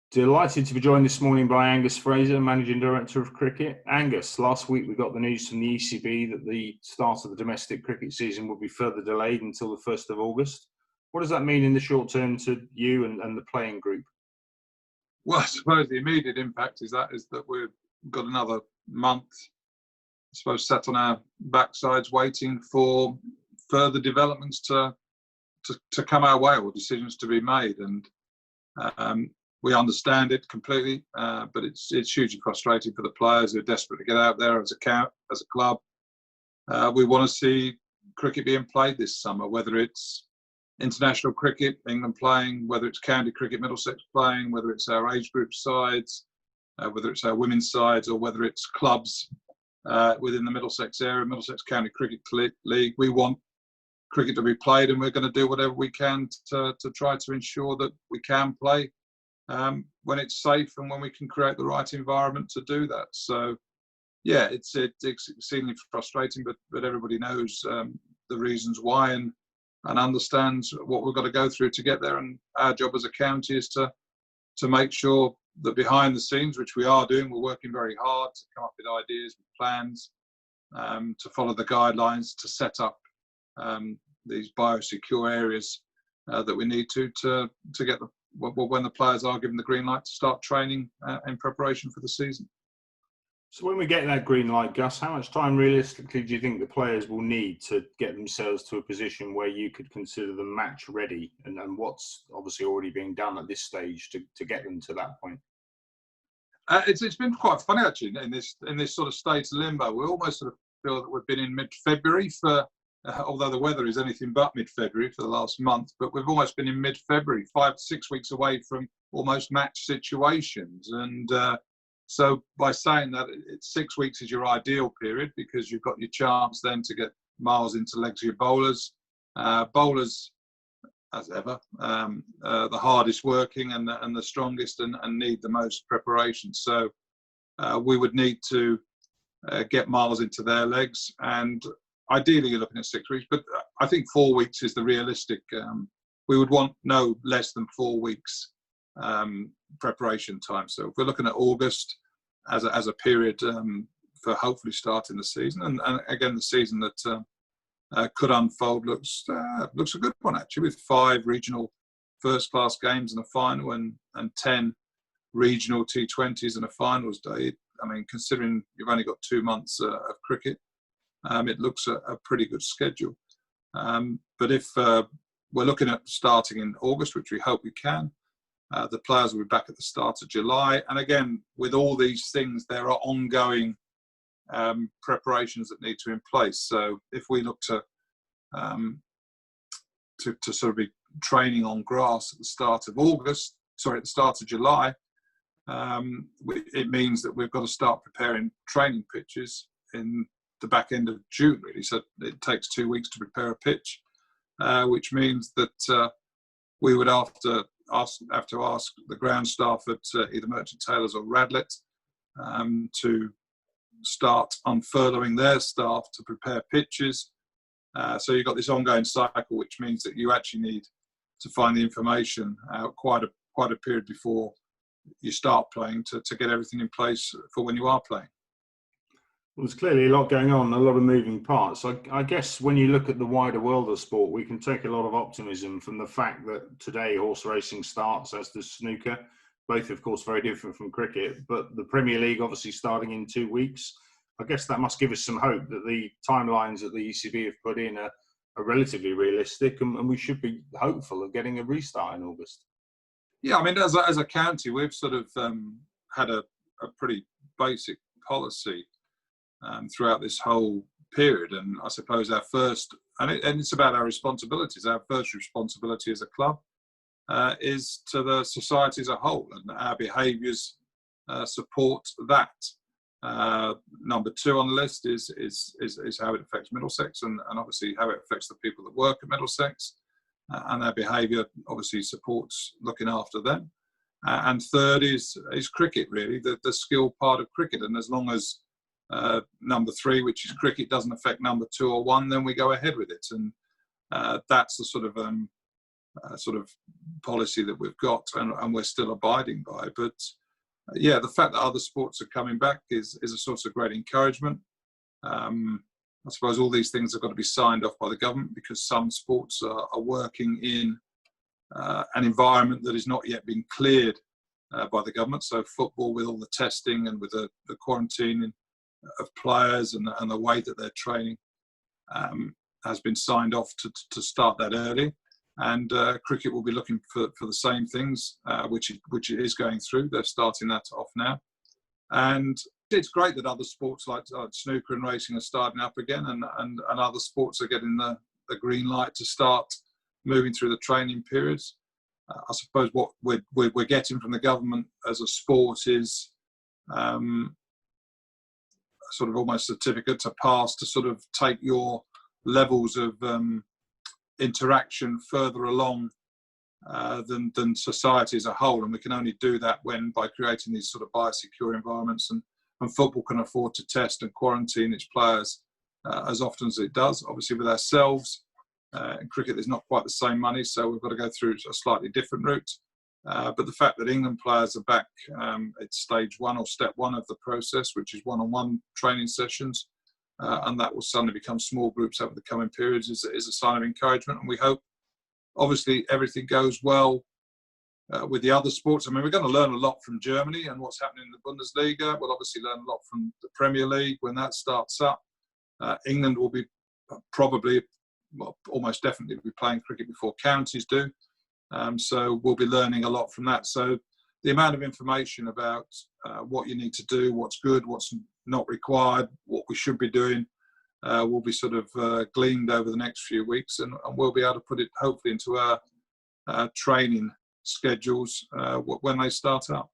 Delighted to be joined this morning by Angus Fraser, Managing Director of Cricket. Angus, last week we got the news from the ECB that the start of the domestic cricket season will be further delayed until the 1st of August. What does that mean in the short term to you and the playing group? Well, I suppose the immediate impact is that we've got another month, I suppose, sat on our backsides waiting for further developments to come our way or decisions to be made. And we understand it completely, but it's hugely frustrating for the players who are desperate to get out there as a club. We want to see cricket being played this summer, whether it's international cricket, England playing, whether it's county cricket, Middlesex playing, whether it's our age group sides, whether it's our women's sides, or whether it's clubs within the Middlesex area, Middlesex County Cricket League. We want cricket to be played, and we're going to do whatever we can to try to ensure that we can play when it's safe and when we can create the right environment to do that. So, yeah, it's exceedingly frustrating, but everybody knows the reasons why and understands what we've got to go through to get there. And our job as a county is to make sure that behind the scenes, which we are doing, we're working very hard to come up with ideas, with plans, to follow the guidelines, to set up these biosecure areas that we need to get when the players are given the green light to start training in preparation for the season. So when we get that green light, Gus, how much time realistically do you think the players will need to get themselves to a position where you could consider them match ready, and what's obviously already being done at this stage to get them to that point? It's been quite funny actually in this sort of state of limbo. We almost sort of feel that we've been in mid-February although the weather is anything but mid-February for the last month, but we've almost been in mid-February, 5 to 6 weeks away from almost match situations. And so by saying that, 6 weeks is your ideal period because you've got your chance then to get miles into legs of your bowlers. Bowlers, as ever, the hardest working and the strongest and need the most preparation. So we would need to get miles into their legs, and ideally you're looking at 6 weeks, but I think 4 weeks is the realistic. We would want no less than 4 weeks preparation time. So if we're looking at August as a period for hopefully starting the season, and again the season that could unfold looks a good one actually, with 5 regional first-class games and a final, and 10 regional T20s and a finals day. I mean, considering you've only got 2 months of cricket, it looks a pretty good schedule. But if we're looking at starting in August, which we hope we can, the players will be back at the start of July. And again, with all these things, there are ongoing preparations that need to be in place. So if we look to sort of be training on grass at the start of July, it means that we've got to start preparing training pitches in the back end of June, really. So it takes 2 weeks to prepare a pitch, which means that we would have to ask the ground staff at either Merchant Taylors or Radlett to start unfurloughing their staff to prepare pitches. So you've got this ongoing cycle, which means that you actually need to find the information out quite a period before you start playing to get everything in place for when you are playing. Well, there's clearly a lot going on, a lot of moving parts. I guess when you look at the wider world of sport, we can take a lot of optimism from the fact that today horse racing starts, as does snooker, both of course very different from cricket, but the Premier League obviously starting in 2 weeks. I guess that must give us some hope that the timelines that the ECB have put in are relatively realistic, and we should be hopeful of getting a restart in August. Yeah, I mean, as a county, we've sort of had a pretty basic policy throughout this whole period, and I suppose our first, and it's about our responsibilities. Our first responsibility as a club is to the society as a whole, and our behaviours support that. Number 2 on the list is how it affects Middlesex, and obviously how it affects the people that work at Middlesex, and our behaviour obviously supports looking after them. And 3rd is cricket, really, the skill part of cricket, and as long as number 3, which is cricket, doesn't affect number 2 or 1, then we go ahead with it. And that's the sort of sort of policy that we've got, and we're still abiding by. But yeah, the fact that other sports are coming back is a source of great encouragement. I suppose all these things have got to be signed off by the government, because some sports are working in an environment that is not yet been cleared by the government. So football, with all the testing and with the quarantining of players and the way that they're training, has been signed off to start that early. And cricket will be looking for the same things, which it is going through. They're starting that off now. And it's great that other sports like snooker and racing are starting up again, and other sports are getting the green light to start moving through the training periods. I suppose what we're getting from the government as a sport is sort of almost a certificate to pass to sort of take your levels of interaction further along than society as a whole. And we can only do that by creating these sort of biosecure environments, and football can afford to test and quarantine its players as often as it does. Obviously with ourselves, in cricket there's not quite the same money, so we've got to go through a slightly different route. But the fact that England players are back at stage one, or step one of the process, which is one-on-one training sessions, and that will suddenly become small groups over the coming periods, is a sign of encouragement. And we hope, obviously, everything goes well with the other sports. I mean, we're going to learn a lot from Germany and what's happening in the Bundesliga. We'll obviously learn a lot from the Premier League when that starts up. England will be probably, well, almost definitely be playing cricket before counties do. So we'll be learning a lot from that. So the amount of information about what you need to do, what's good, what's not required, what we should be doing, will be sort of gleaned over the next few weeks, and we'll be able to put it hopefully into our training schedules when they start up.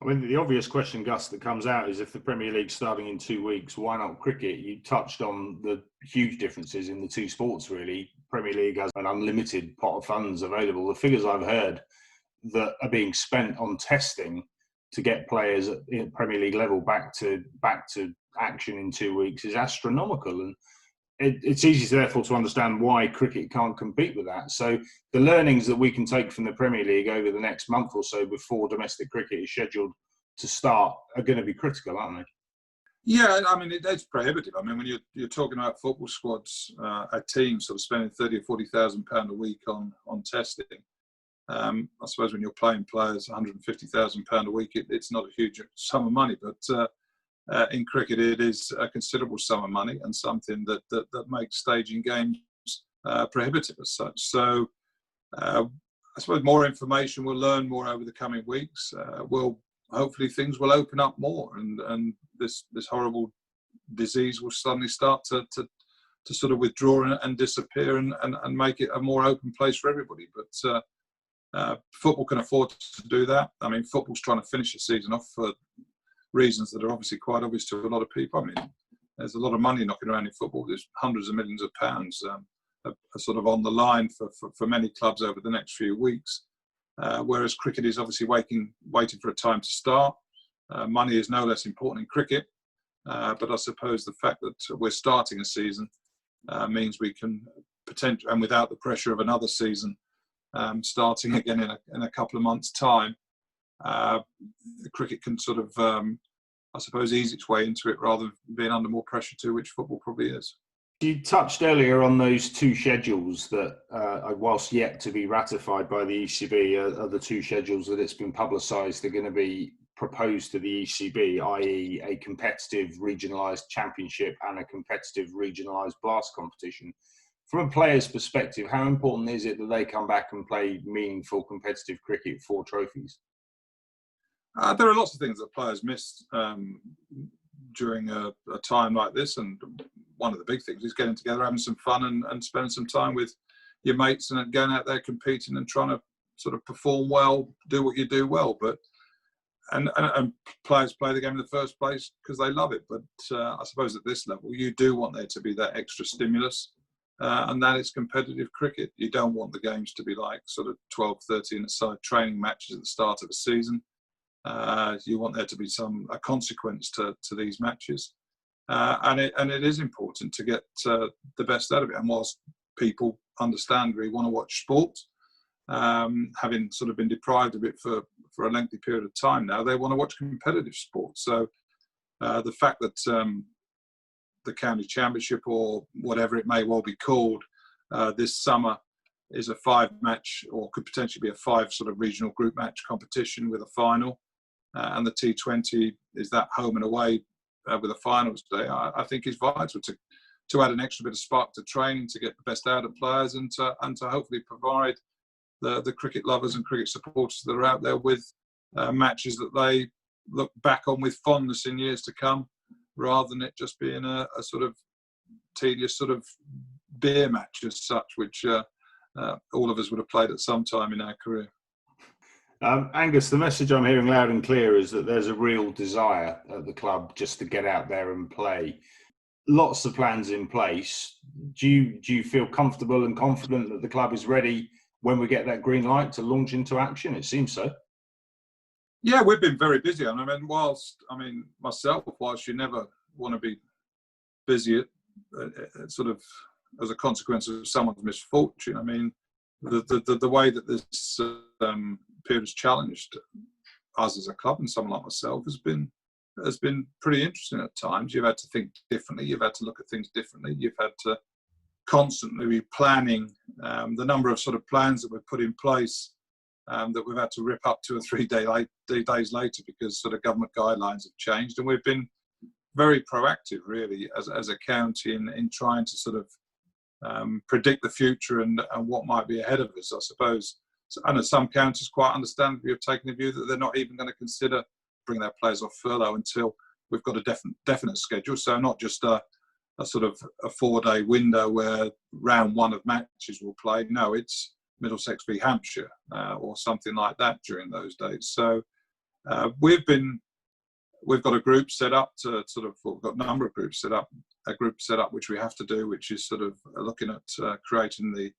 I mean, the obvious question, Gus, that comes out is, if the Premier League's starting in 2 weeks, why not cricket? You touched on the huge differences in the two sports, really. Premier League has an unlimited pot of funds available. The figures I've heard that are being spent on testing to get players at Premier League level back to action in 2 weeks is astronomical. And it's easy, therefore, to understand why cricket can't compete with that. So the learnings that we can take from the Premier League over the next month or so before domestic cricket is scheduled to start are going to be critical, aren't they? Yeah, I mean, it's prohibitive. I mean, when you're talking about football squads, a team sort of spending £30,000 or £40,000 a week on testing, I suppose when you're playing players £150,000 a week, it's not a huge sum of money, but in cricket it is a considerable sum of money, and something that makes staging games prohibitive as such. So I suppose more information, we'll learn more over the coming weeks. Hopefully things will open up more, and this horrible disease will suddenly start to sort of withdraw and disappear, and make it a more open place for everybody. But football can afford to do that. I mean, football's trying to finish the season off for reasons that are obviously quite obvious to a lot of people. I mean, there's a lot of money knocking around in football. There's hundreds of millions of pounds are sort of on the line for many clubs over the next few weeks. Whereas cricket is obviously waiting for a time to start. Money is no less important in cricket, but I suppose the fact that we're starting a season means we can potentially, and without the pressure of another season starting again in a couple of months' time, the cricket can sort of, I suppose, ease its way into it rather than being under more pressure too, which football probably is. You touched earlier on those two schedules that, whilst yet to be ratified by the ECB, are the two schedules that it's been publicised are going to be proposed to the ECB, i.e. a competitive regionalised championship and a competitive regionalised blast competition. From a player's perspective, how important is it that they come back and play meaningful competitive cricket for trophies? There are lots of things that players miss during a time like this, and one of the big things is getting together, having some fun, and spending some time with your mates, and going out there competing and trying to sort of perform well, do what you do well. But and players play the game in the first place because they love it. But I suppose at this level, you do want there to be that extra stimulus, and that is competitive cricket. You don't want the games to be like sort of 12, 13-a-side training matches at the start of the season. You want there to be a consequence to these matches, and it is important to get the best out of it. And whilst people understandably want to watch sport, having sort of been deprived of it for a lengthy period of time now. They want to watch competitive sport. So the fact that the county championship, or whatever it may well be called, this summer is a 5-match, or could potentially be a 5 sort of regional group match competition with a final, and the T20 is that home and away with a finals day, I think is vital to add an extra bit of spark to training, to get the best out of players, and to hopefully provide the cricket lovers and cricket supporters that are out there with matches that they look back on with fondness in years to come, rather than it just being a sort of tedious sort of beer match as such, which all of us would have played at some time in our career. Angus, the message I'm hearing loud and clear is that there's a real desire at the club just to get out there and play. Lots of plans in place. Do you feel comfortable and confident that the club is ready when we get that green light to launch into action? It seems so. Yeah, we've been very busy. I mean, myself, whilst you never want to be busy sort of as a consequence of someone's misfortune, I mean, the way that this period has challenged us as a club and someone like myself has been pretty interesting at times. You've had to think differently. You've had to look at things differently. You've had to constantly be planning. The number of sort of plans that we've put in place that we've had to rip up 2 or 3 days later because sort of government guidelines have changed, and we've been very proactive, really, as a county in trying to sort of predict the future and what might be ahead of us, I suppose. I know some counties quite understandably have taken the view that they're not even going to consider bringing their players off furlough until we've got a definite schedule. So not just a sort of a 4-day window where round 1 of matches will play. No, it's Middlesex v Hampshire or something like that during those days. So we've got a group set up to sort of, we've got a number of groups set up, a group set up which we have to do, which is sort of looking at creating the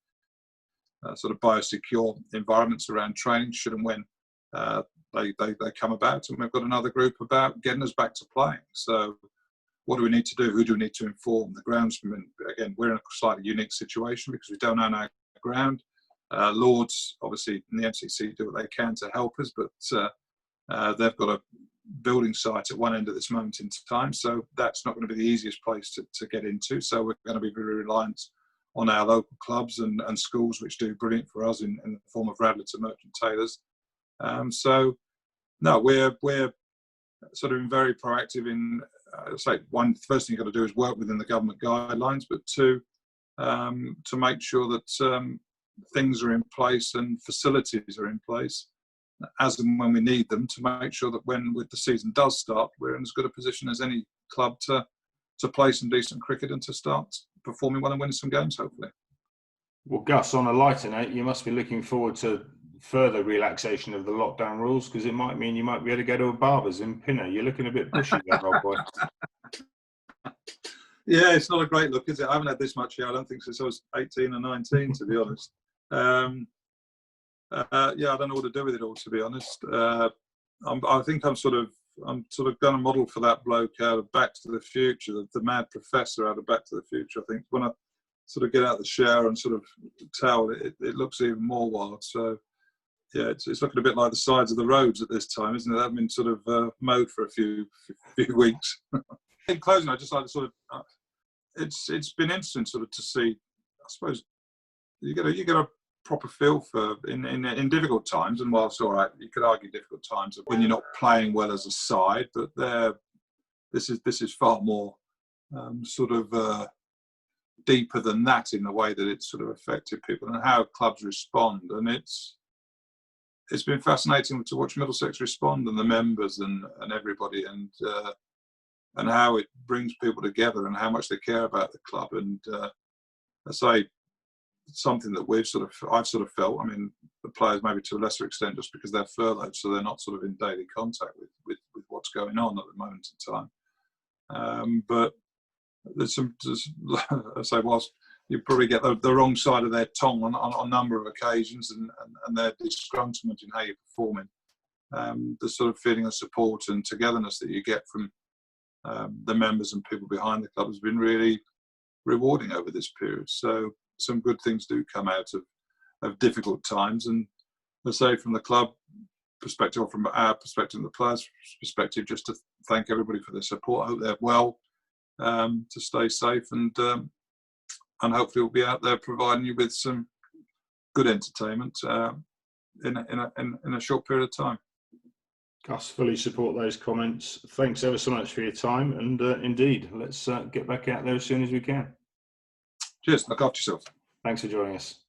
sort of biosecure environments around training should and when they come about. And we've got another group about getting us back to playing. So what do we need to do? Who do we need to inform? The groundsmen, again, we're in a slightly unique situation because we don't own our ground. Lords, obviously, in the MCC do what they can to help us, but they've got a building site at one end at this moment in time, so that's not going to be the easiest place to get into. So we're going to be very reliant on our local clubs and schools, which do brilliant for us in the form of Radlets and Merchant Taylors. So no, we're sort of very proactive in one, the first thing you've got to do is work within the government guidelines, but two, to make sure that things are in place and facilities are in place as and when we need them, to make sure that when the season does start, we're in as good a position as any club to play some decent cricket and to start performing well and winning some games, hopefully. Well, Gus, on a lighter note, you must be looking forward to further relaxation of the lockdown rules, because it might mean you might be able to go to a barber's in Pinner. You're looking a bit bushy there, old boy. Yeah, it's not a great look, is it? I haven't had this much hair, I don't think, since I was 18 or 19, to be honest. Yeah, I don't know what to do with it all, to be honest. I think I'm sort of going to model for that bloke out of Back to the Future, the mad professor out of Back to the Future. I think when I sort of get out the shower and sort of towel, it looks even more wild. So yeah, it's looking a bit like the sides of the roads at this time, isn't it? They've been sort of mowed for a few weeks. In closing, I just like to sort of, it's been interesting sort of to see. I suppose you get a proper feel for in difficult times, and whilst all right, you could argue difficult times when you're not playing well as a side, but this is far more sort of deeper than that in the way that it's sort of affected people and how clubs respond. And it's been fascinating to watch Middlesex respond, and the members and everybody, and how it brings people together and how much they care about the club. And I say something that I've sort of felt. I mean, the players maybe to a lesser extent just because they're furloughed, so they're not sort of in daily contact with what's going on at the moment in time. But there's I say, whilst you probably get the wrong side of their tongue on a number of occasions, and their disgruntlement in how you're performing, the sort of feeling of support and togetherness that you get from the members and people behind the club has been really rewarding over this period. So some good things do come out difficult times. And I say from the club perspective, or from our perspective, and the players' perspective, just to thank everybody for their support. I hope they're well, to stay safe, and hopefully we'll be out there providing you with some good entertainment in a short period of time. Gus, fully support those comments. Thanks ever so much for your time, and indeed, let's get back out there as soon as we can. Cheers. Look after yourself. Thanks for joining us.